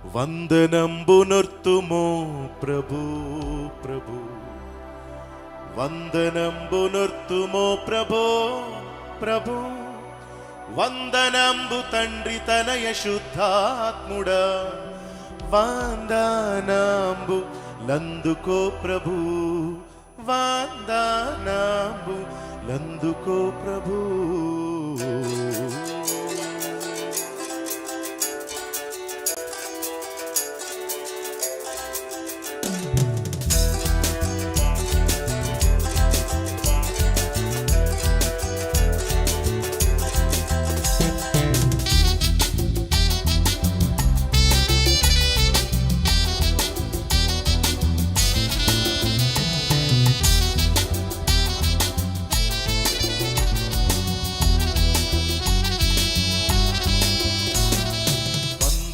వందనంబునొర్తుమో ప్రభు ప్రభు, వందనంబునొర్తుమో ప్రభో ప్రభు, వందనంబు తండ్రి తనయ శుద్ధాత్ముడా, వందనంబు లందుకో ప్రభు, వందనంబు లందుకో ప్రభు.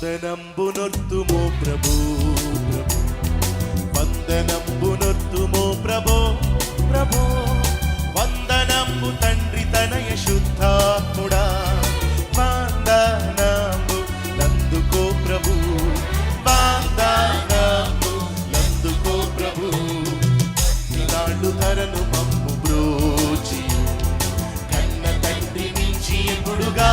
వందనంబునొర్తుమో ప్రభు ప్రభు, వందనంబునొర్తుమో ప్రభో ప్రభో, వందనంబు తండ్రి తనయ శుద్ధాత్ముడా, వందనంబు నందుకో ప్రభు, వందనంబు నందుకో ప్రభు. ఇలాంటి ధరను మమ్ము బ్రోచి కన్న తండ్రి నుంచి ఎప్పుడుగా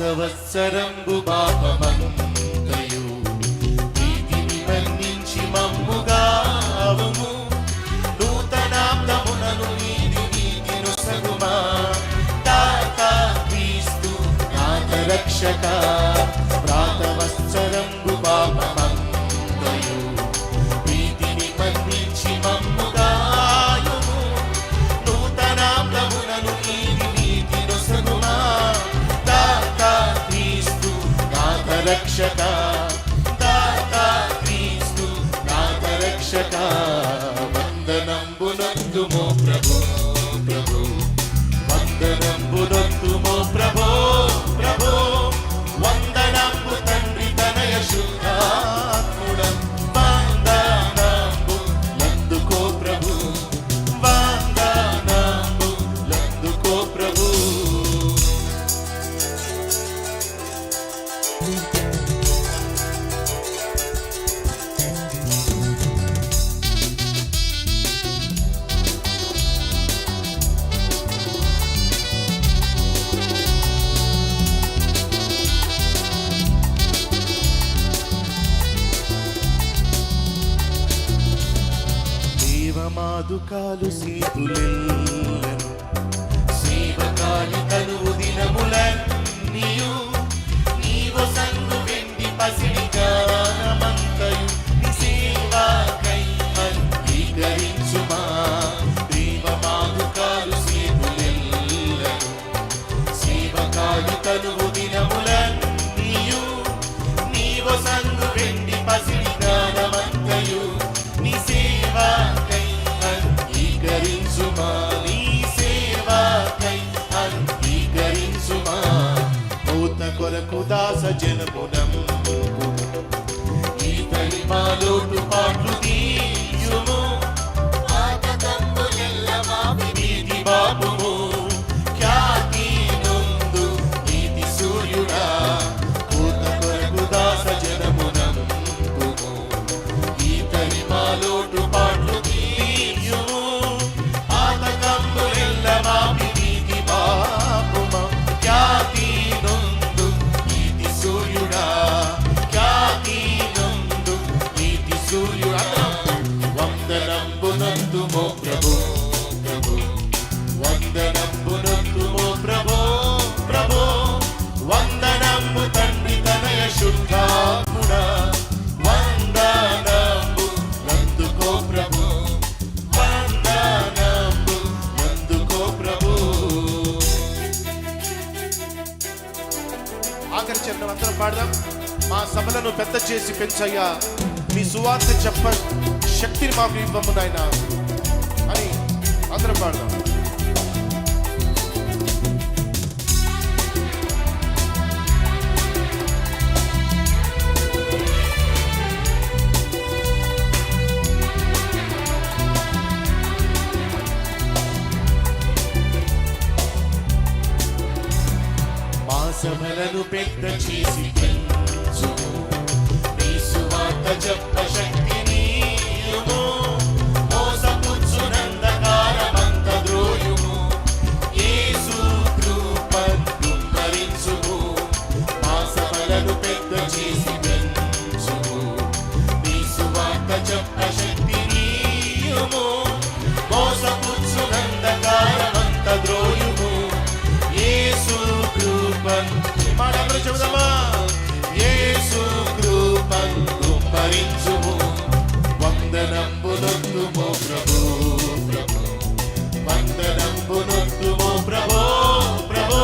సంవత్సరంబు పాపమంతయు ప్రీతిని మన్నించి మమ్ముగావుము, నూతనాబ్దమునను నీతిను సగుమా దాతా క్రీస్తు నాథ రక్షక. ప్రాతవత్సరంబు పాపమంతయు ప్రీతిని మన్నించి మమ్ముగాయుము, నూతనాబ్దమునను నీతిను సగుమా రక్షక. దాతా క్రీస్తు నాథ రక్షక. వందనంబునొర్తుమో ప్రభో ప్రభో, వందనంబునొర్తుమో ప్రభో ప్రభో, వందనంబు తండ్రి తనయ శుద్ధాత్ముడా, వందనంబు నందుకో ప్రభు, వందనంబు నందుకో ప్రభు. మాదుకాలు సీతులెల్లను సేవకాలి తనువు దినములన్నీయు, నీవు సంగు వెండి పసిడి గానమంతయు నీ సేవకై అంగీకరించుమా. దేవ మాదుకాలు సీతులెల్లను సేవకాలి తనువు దినములన్నీయు, నీవు సంగు వెండి పసిడి గానమంతయు నీ సేవకై అంగీకరించుమా, నీ సేవకై అంగీకరించుమా. మూత కొరకు దాస జనమునము ఈ తల్లి మా లోటు పాట్లు తీయుము, పాతకంబులెల్ల మావి నీతి బాపుము. ఖ్యాతి నొందు నీతి సూర్యుడా, మూత కొరకు దాస జనమునము ఈ తల్లి మా లోటు పాట్లు తీయుము, పాతకంబులెల్ల మావి నీతి బాపుమ. ఖ్యాతి నొందు నీతి సూర్యుడా, ఆఖరి చరణం అందరం పాడదాం. మా సభలను పెద్ద చేసి పెంచయ్యా, మీ సువార్త చెప్ప శక్తిని మాకు ఇవ్వము నాయన అని అందరం పాడదాం. మా సభలను పెద్ద చేసి పెంచుము, నీ సువార్త చెప్ప శక్తిని ఇయ్యుము. మోసపుచ్చునందకారమంత ద్రోయుము, యేసు కృపను కుమ్మరించుము. మా సభలను పెద్ద చేసి పెంచుము, నీ సువార్త చెప్ప శక్తిని ఇయ్యుము. మోసపుచ్చునందకారమంత ద్రోయుము, యేసు కృపను మాటలు చెబుదామా. యేసు కృపను కుమ్మరించుము. వందనంబునొద్దుమో ప్రభు ప్రభు, వందనంబునొద్దుమో ప్రభు ప్రభు.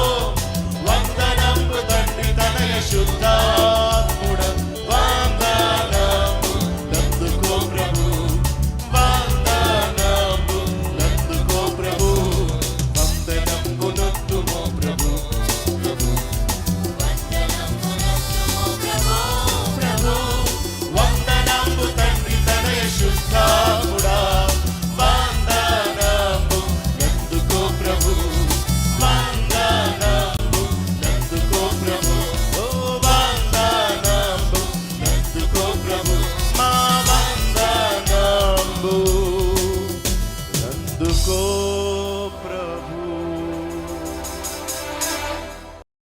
వందనంబు తండ్రి తనయ శుద్ధాత్ముడ, వందనంబు నందుకో ప్రభు, వందనంబు నందుకో ప్రభు. వందనంబునొద్దుమో ప్రభు ప్రభు, వందనంబు తండ్రి తనయ శుద్ధాత్ముడా, వందనంబు నందుకో ప్రభు, వందనంబు నందుకో ప్రభు. ఓ వందనంబు నందుకో ప్రభు, మా వందనంబు నందుకో